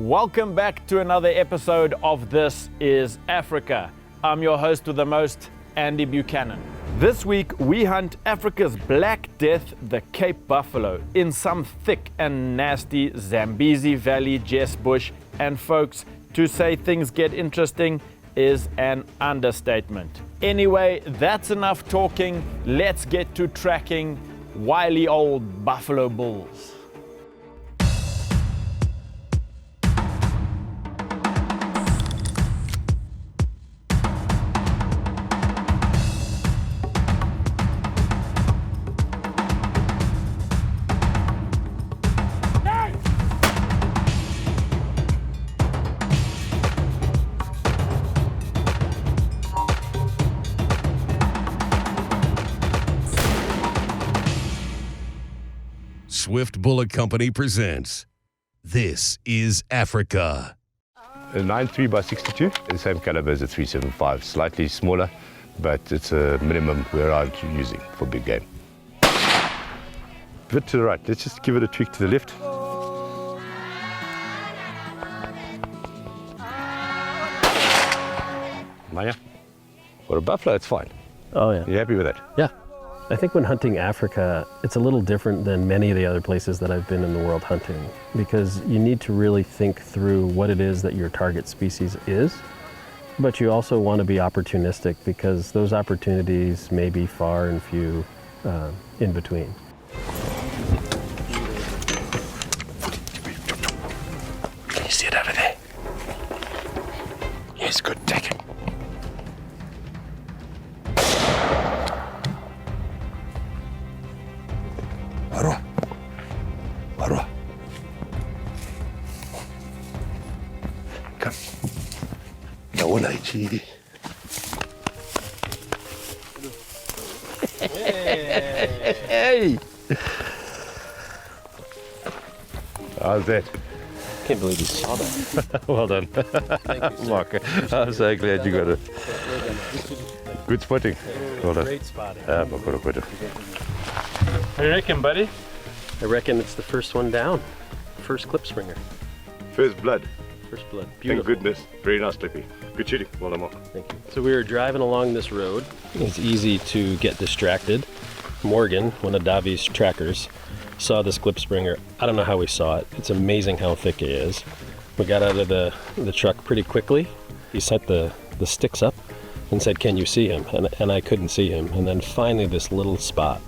Welcome back to another episode of This is Africa. I'm your host with the most, Andy Buchanan. This week we hunt Africa's Black Death, the Cape Buffalo, in some thick and nasty Zambezi Valley Jess bush. And folks, to say things get interesting is an understatement. Anyway, that's enough talking. Let's get to tracking wily old buffalo bulls. Swift Bullet Company presents This is Africa. A 9.3 by 62, the same caliber as a 375, slightly smaller, but it's a minimum we're out using for big game. Bit to the right, let's just give it a tweak to the left. Maya, for a buffalo, it's fine. Oh yeah. You happy with that? Yeah. I think when hunting Africa, it's a little different than many of the other places that I've been in the world hunting, because you need to really think through what it is that your target species is, but you also want to be opportunistic because those opportunities may be far and few in between. Can you see it over there? Yes, good, take it. Marwa. Come. Naona hichi. Hey. How's that? Can't believe you saw that. Well done. Thank you, Mark, I'm so glad you got it. Good spotting. Well done. Great spotting. What What do you reckon, buddy? I reckon it's the first one down. First Klipspringer. First blood. First blood. Thank Beautiful. goodness. Very nice, Clippy. Good shooting. Well done, Mark. Thank you. So we were driving along this road. It's easy to get distracted. Morgan, one of Davi's trackers, saw this Klipspringer. I don't know how we saw it. It's amazing how thick it is. We got out of the truck pretty quickly. He set the sticks up and said, "Can you see him?" And I couldn't see him. And then finally this little spot.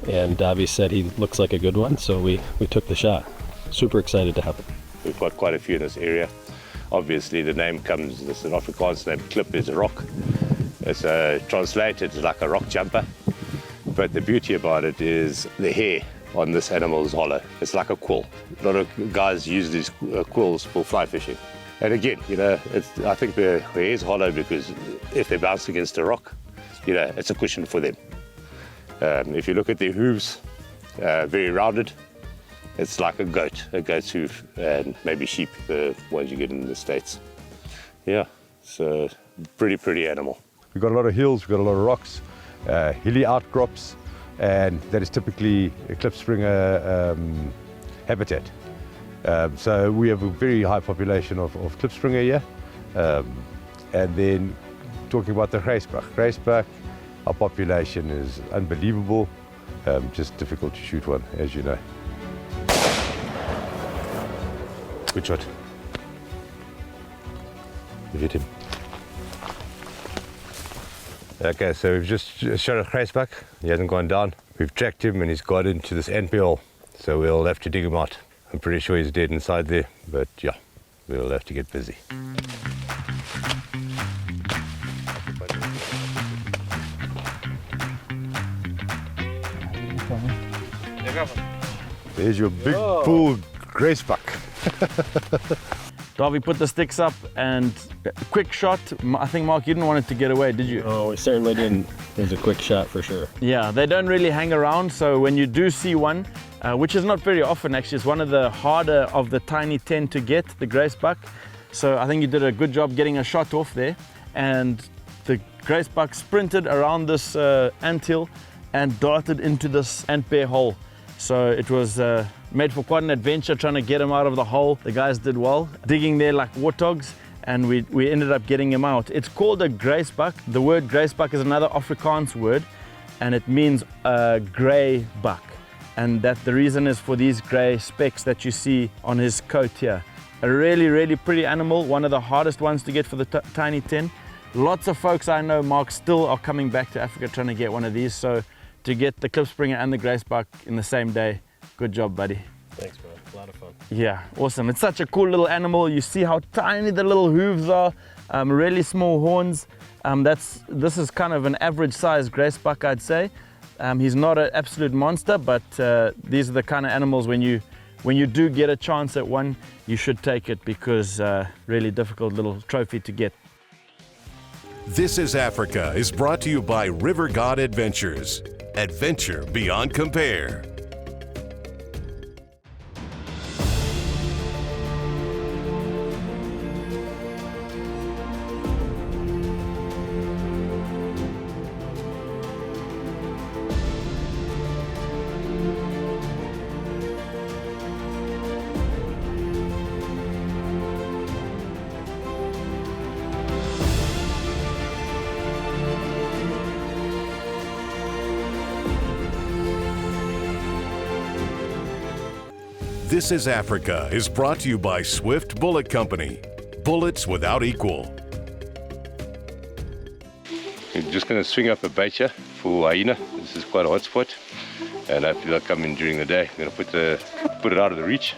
And Davi said he looks like a good one, so we took the shot. Super excited to have it. We've got quite a few in this area. Obviously, the name comes, this is an Afrikaans name, Klip is a rock. It's translated like a rock jumper. But the beauty about it is the hair on this animal is hollow. It's like a quill. A lot of guys use these quills for fly fishing. And again, I think the hair is hollow because if they bounce against a rock, it's a cushion for them. If you look at their hooves, very rounded. It's like a goat's hoof, and maybe sheep, the ones you get in the States. Yeah, it's a pretty animal. We've got a lot of hills, we've got a lot of rocks, hilly outcrops, and that is typically a Klipspringer habitat. So we have a very high population of Klipspringer here. And then talking about the Grysbok, our population is unbelievable, just difficult to shoot one, as you know. Good shot. You hit him. Okay, so we've just shot a Grysbok. He hasn't gone down. We've tracked him and he's got into this ant hole, so we'll have to dig him out. I'm pretty sure he's dead inside there, but yeah, we'll have to get busy. There's your big bull Grysbok. Davi put the sticks up and quick shot. I think, Mark, you didn't want it to get away, did you? Oh, we certainly didn't. It was a quick shot for sure. Yeah, they don't really hang around, so when you do see one, which is not very often actually, it's one of the harder of the tiny 10 to get, the Grysbok. So I think you did a good job getting a shot off there. And the Grysbok sprinted around this anthill and darted into this ant bear hole. So it was Made for quite an adventure trying to get him out of the hole. The guys did well, digging there like warthogs, and we ended up getting him out. It's called a Grysbok. The word Grysbok is another Afrikaans word, and it means grey buck. And that the reason is for these grey specks that you see on his coat here. A really, really pretty animal, one of the hardest ones to get for the tiny 10. Lots of folks I know, Mark, still are coming back to Africa trying to get one of these. So to get the Klipspringer and the Grysbok in the same day, good job, buddy. Thanks, bro. A lot of fun. Yeah, awesome. It's such a cool little animal. You see how tiny the little hooves are, really small horns. This is kind of an average size Grysbok, I'd say. He's not an absolute monster, but these are the kind of animals when you do get a chance at one, you should take it, because really difficult little trophy to get. This is Africa is brought to you by River God Adventures. Adventure beyond compare. This is Africa is brought to you by Swift Bullet Company. Bullets without equal. We're just going to swing up a bait here for hyena. This is quite a hot spot, and hopefully they'll come in during the day. I'm going to put it out of the reach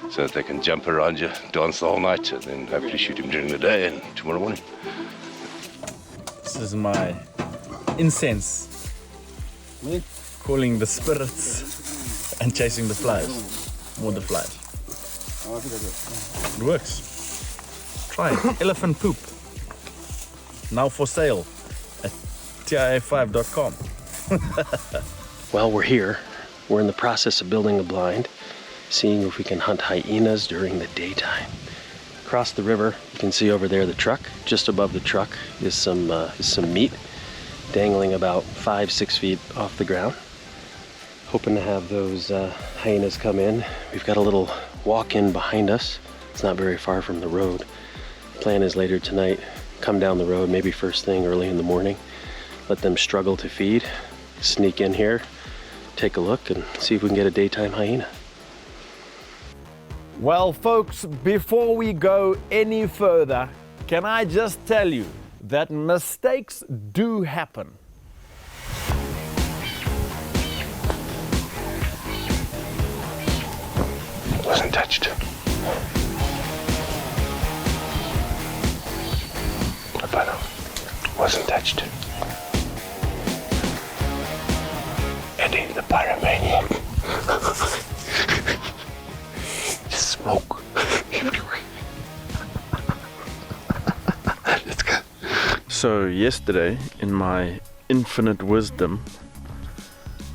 so that they can jump around you, dance the whole night, and then hopefully shoot him during the day and tomorrow morning. This is my incense, calling the spirits and chasing the flies. More the flies. It works. Try it. Elephant poop. Now for sale at tia5.com. Well, we're here. We're in the process of building a blind, seeing if we can hunt hyenas during the daytime. Across the river, you can see over there the truck. Just above the truck is some meat dangling about 5-6 feet off the ground. Hoping to have those hyenas come in. We've got a little walk-in behind us. It's not very far from the road. Plan is later tonight, come down the road, maybe first thing early in the morning, let them struggle to feed, sneak in here, take a look, and see if we can get a daytime hyena. Well, folks, before we go any further, can I just tell you that mistakes do happen. Wasn't touched. Albino. Wasn't touched. Eddie the pyromaniac. Smoke everywhere. Let's go. So yesterday, in my infinite wisdom,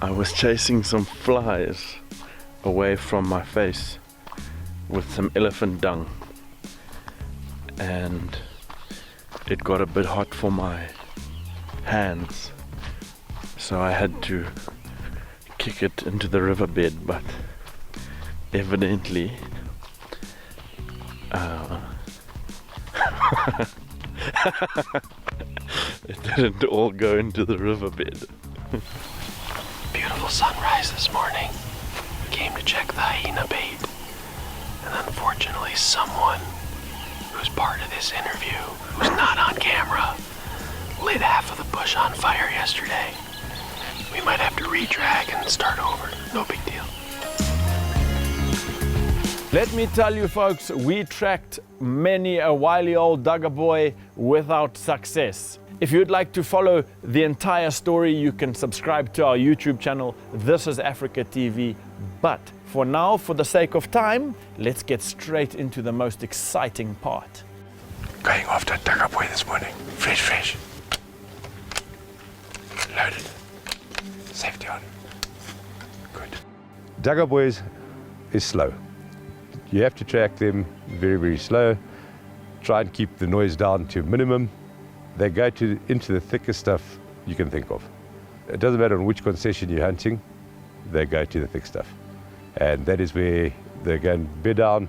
I was chasing some flies away from my face with some elephant dung, and it got a bit hot for my hands, so I had to kick it into the riverbed, but evidently it didn't all go into the riverbed. Beautiful sunrise this morning. Came to check the hyena bait, and unfortunately someone who's part of this interview, who's not on camera, lit half of the bush on fire yesterday. We might have to re-drag and start over. No big deal. Let me tell you folks, we tracked many a wily old dugger boy without success. If you'd like to follow the entire story, you can subscribe to our YouTube channel, This is Africa TV. But for now, for the sake of time, let's get straight into the most exciting part. Going after dugger boy this morning. Fresh. Loaded. Safety on. Good. Dugger boys is slow. You have to track them very, very slow. Try and keep the noise down to a minimum. They go into the thickest stuff you can think of. It doesn't matter on which concession you're hunting, they go to the thick stuff. and that is where they're going to bed down,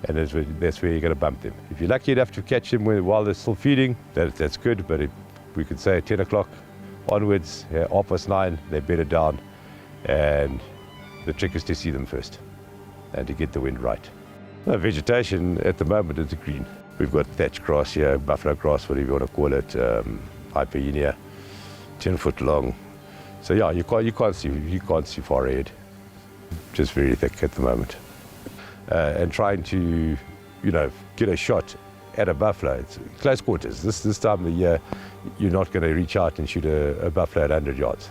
and that's where you're going to bump them. If you're lucky enough to catch them while they're still feeding, that's good, but we could say at 10 o'clock onwards, 9:30, they're bedded down, and the trick is to see them first and to get the wind right. The vegetation at the moment is green. We've got thatch grass here, buffalo grass, whatever you want to call it, hyena, 10 foot long. So yeah, you can't see far ahead. Just very thick at the moment. And trying to, get a shot at a buffalo, it's close quarters. This time of the year, you're not going to reach out and shoot a buffalo at 100 yards.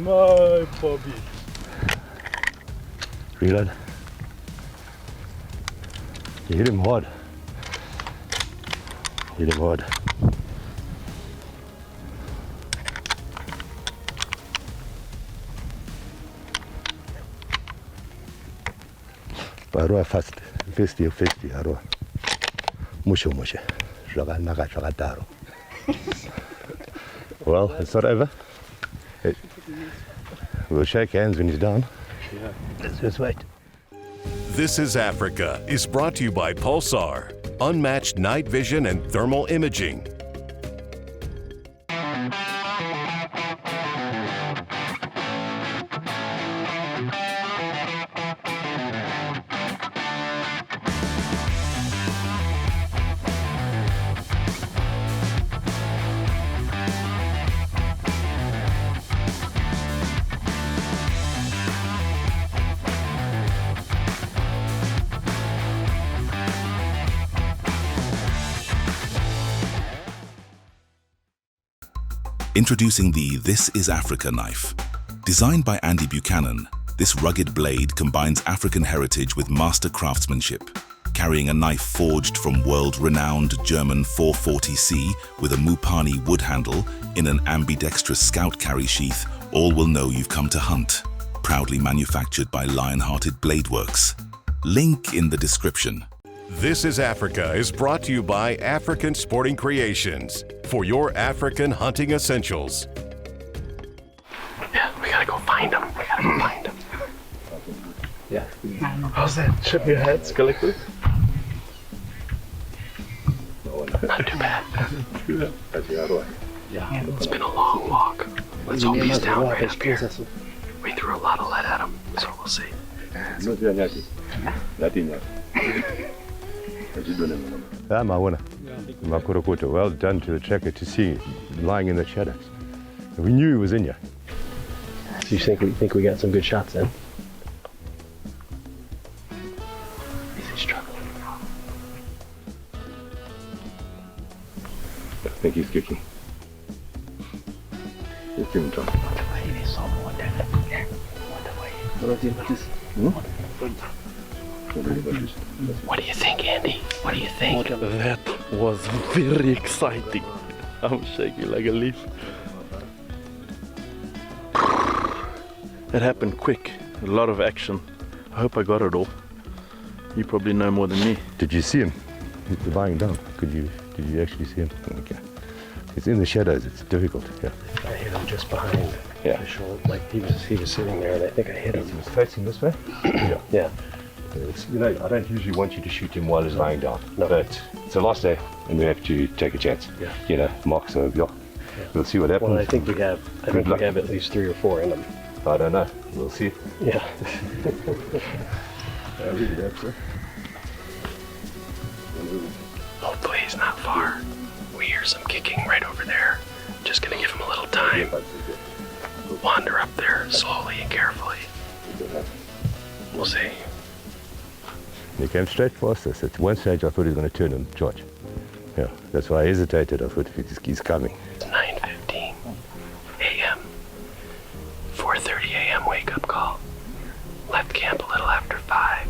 My Bobby. Reload. You hit him hard. Hit him hard. Baroa fast. Festi, aroa. Musho. Raga taro. Well, it's not over. We'll shake hands when he's done. Yeah. Let's just wait. This is Africa is brought to you by Pulsar, unmatched night vision and thermal imaging. Introducing the This is Africa knife. Designed by Andy Buchanan, this rugged blade combines African heritage with master craftsmanship. Carrying a knife forged from world-renowned German 440C with a Mupani wood handle in an ambidextrous scout carry sheath, all will know you've come to hunt. Proudly manufactured by Lion-Hearted Blade Works. Link in the description. This is Africa is brought to you by African Sporting Creations for your African hunting essentials. Yeah, we gotta go find him. Yeah. How's that? Chip your head, Skeleton? Not too bad. Yeah, it's been a long walk. Let's hope he's down right up here. We threw a lot of lead at him, so we'll see. Well done to the tracker to see it lying in the shadows. We knew he was in here. So you think we got some good shots then? Is he struggling? I think he's kicking. Let's give him time. What do you think, Andy? What do you think? That was very exciting. I'm shaking like a leaf. It happened quick, a lot of action. I hope I got it all. You probably know more than me. Did you see him lying down? Did you actually see him? Okay. It's in the shadows, it's difficult. Yeah. I hit him just behind the shoulder. Like he was sitting there and I think I hit him. He was facing this way? Yeah. You know, I don't usually want you to shoot him while he's lying down. No. But it's the last day and we have to take a chance. Yeah. You know, Mark, so yeah. We'll see what happens. Well, I think we have at least 3 or 4 in them. I don't know. We'll see. Yeah. I really hope so. Hopefully he's not far. We hear some kicking right over there. Just gonna give him a little time. Wander up there slowly and carefully. We'll see. He came straight past us. At one stage I thought he was going to turn and charge. Yeah, that's why I hesitated. I thought he's coming. It's 9:15 a.m. 4:30 a.m. wake-up call. Left camp a little after 5.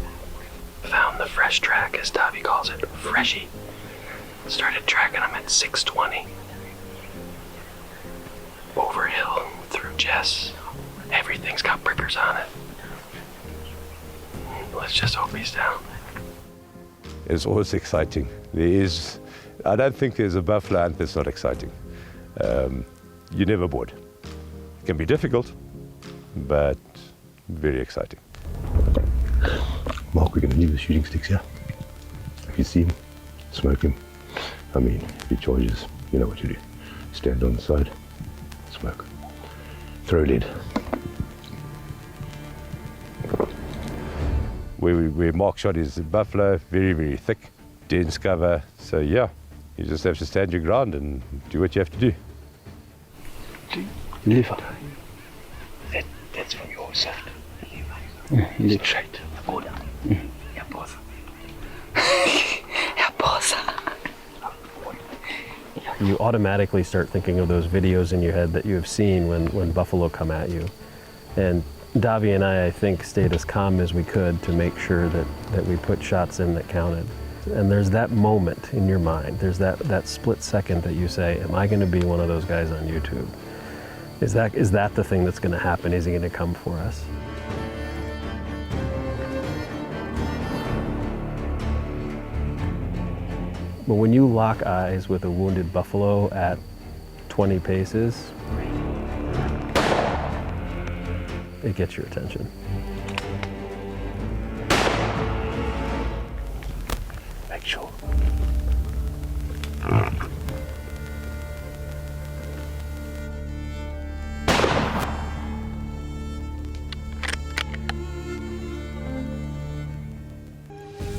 Found the fresh track, as Davy calls it, freshy. Started tracking them at 6:20. Over hill, through Jess. Everything's got prickers on it. Let's just hope he's down. It's always exciting. I don't think there's a buffalo hunt that's not exciting. You're never bored. It can be difficult, but very exciting. Mark, we're going to leave the shooting sticks here. If you see him, smoke him. I mean, if he charges, you know what to do. Stand on the side, smoke. Throw lead. Where Mark shot his buffalo, very, very thick, dense cover. So yeah, you just have to stand your ground and do what you have to do. Liver. That's from your soft. Liver. Straight. Good. Ja, Bossa. Ja, Bossa. You automatically start thinking of those videos in your head that you have seen when buffalo come at you. And Davy and I think, stayed as calm as we could to make sure that we put shots in that counted. And there's that moment in your mind, there's that split second that you say, am I going to be one of those guys on YouTube? Is that the thing that's going to happen? Is he going to come for us? But when you lock eyes with a wounded buffalo at 20 paces, it gets your attention. Make sure.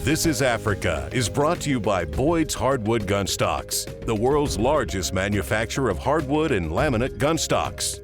This is Africa is brought to you by Boyd's Hardwood Gun Stocks, the world's largest manufacturer of hardwood and laminate gun stocks.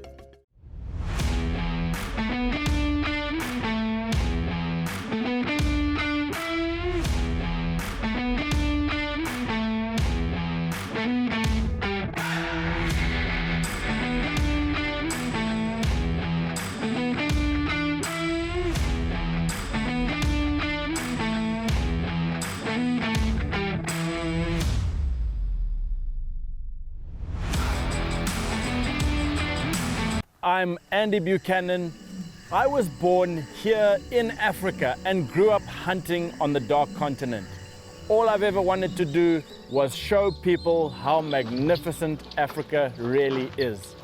I'm Andy Buchanan. I was born here in Africa and grew up hunting on the dark continent. All I've ever wanted to do was show people how magnificent Africa really is.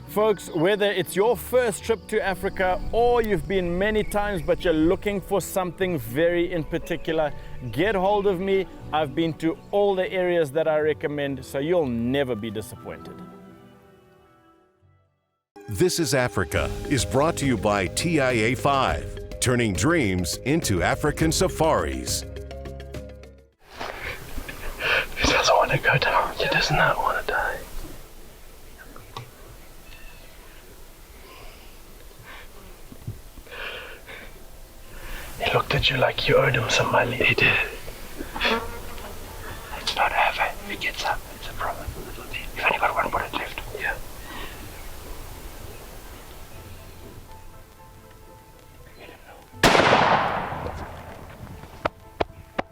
Folks, whether it's your first trip to Africa or you've been many times but you're looking for something very in particular, get hold of me. I've been to all the areas that I recommend, so you'll never be disappointed. This is Africa is brought to you by TIA 5, turning dreams into African safaris. He doesn't want to go down. He does not want to die. He looked at you like you owed him some money. He did. It's not over. If he gets up, it's a problem. You've only got one bullet left. Yeah.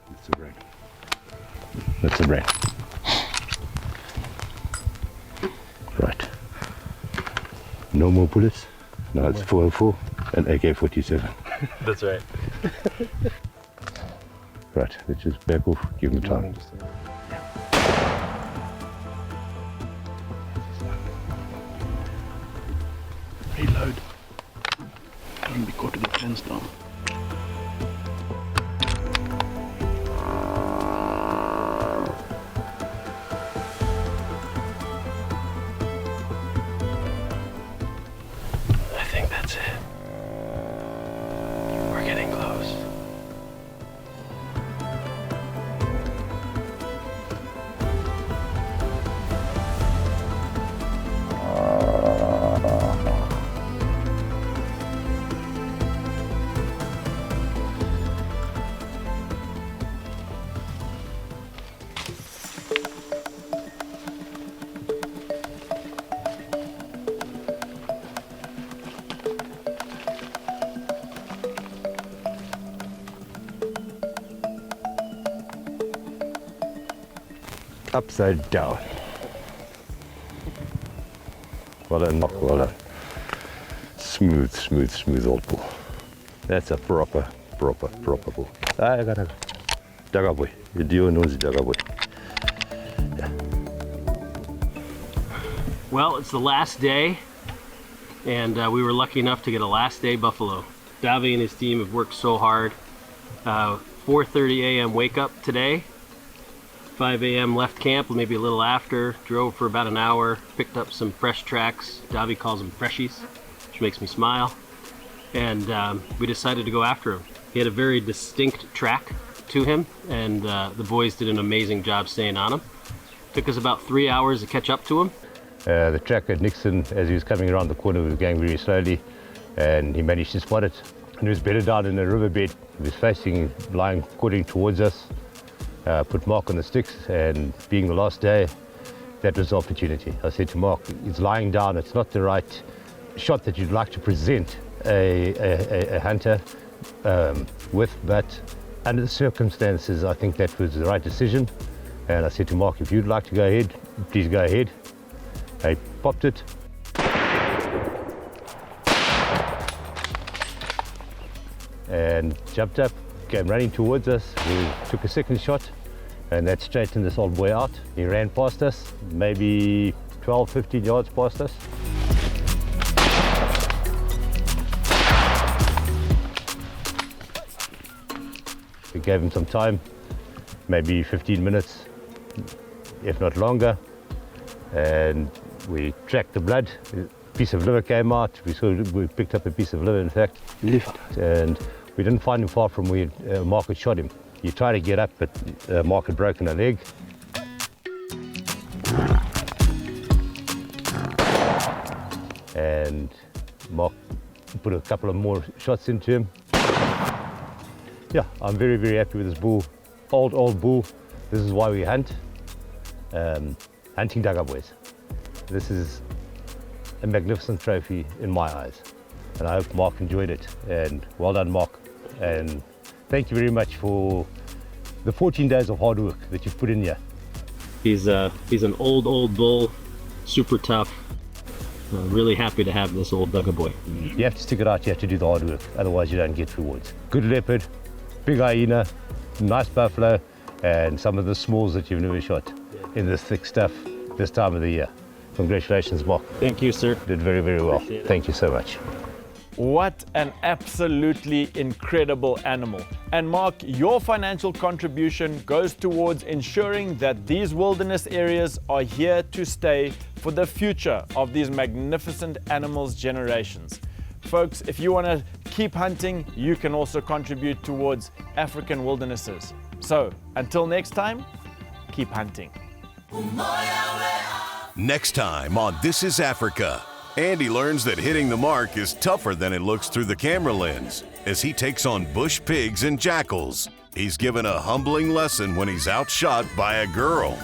That's a brain. That's a brain. Right. No more bullets. Now it's 404 and AK-47. That's right. Right, let's just back off, give him time. Reload. Don't be caught with the fence down. upside down. Well done, Mark, well done. Smooth, smooth, smooth old bull. That's a proper bull. I gotta daga boy. You do know the daga boy. Well, it's the last day, and we were lucky enough to get a last day buffalo. Davy and his team have worked so hard. 4:30 a.m. wake up today. 5 a.m. left camp, maybe a little after. Drove for about an hour, picked up some fresh tracks. Davy calls them freshies, which makes me smile. And we decided to go after him. He had a very distinct track to him, and the boys did an amazing job staying on him. Took us about 3 hours to catch up to him. The track at Nixon, as he was coming around the corner, was going very slowly, and he managed to spot it. And he was bedded down in a riverbed. He was facing, lying, according towards us. Put Mark on the sticks, and being the last day, that was the opportunity. I said to Mark, he's lying down, it's not the right shot that you'd like to present a hunter with, but under the circumstances, I think that was the right decision. And I said to Mark, if you'd like to go ahead, please go ahead. I popped it. And jumped up, came running towards us. We took a second shot, and that straightened this old boy out. He ran past us, maybe 12, 15 yards past us. We gave him some time, maybe 15 minutes, if not longer, and we tracked the blood. A piece of liver came out. We picked up a piece of liver, in fact. Lift. And we didn't find him far from where Mark had shot him. He tried to get up, but Mark had broken a leg. And Mark put a couple of more shots into him. Yeah, I'm very, very happy with this bull. Old bull. This is why we hunt. Hunting daga boys. This is a magnificent trophy in my eyes. And I hope Mark enjoyed it. And well done, Mark. And thank you very much for the 14 days of hard work that you've put in here. He's an old bull, super tough. Really happy to have this old daga boy. You have to stick it out, you have to do the hard work, otherwise you don't get rewards. Good leopard, big hyena, nice buffalo, and some of the smalls that you've never shot in this thick stuff this time of the year. Congratulations, Mark. Thank you, sir. Did very, very well. Thank you so much. What an absolutely incredible animal. And Mark, your financial contribution goes towards ensuring that these wilderness areas are here to stay for the future of these magnificent animals' generations. Folks, if you want to keep hunting, you can also contribute towards African wildernesses. So, until next time, keep hunting. Next time on This is Africa, Andy learns that hitting the mark is tougher than it looks through the camera lens as he takes on bush pigs and jackals. He's given a humbling lesson when he's outshot by a girl.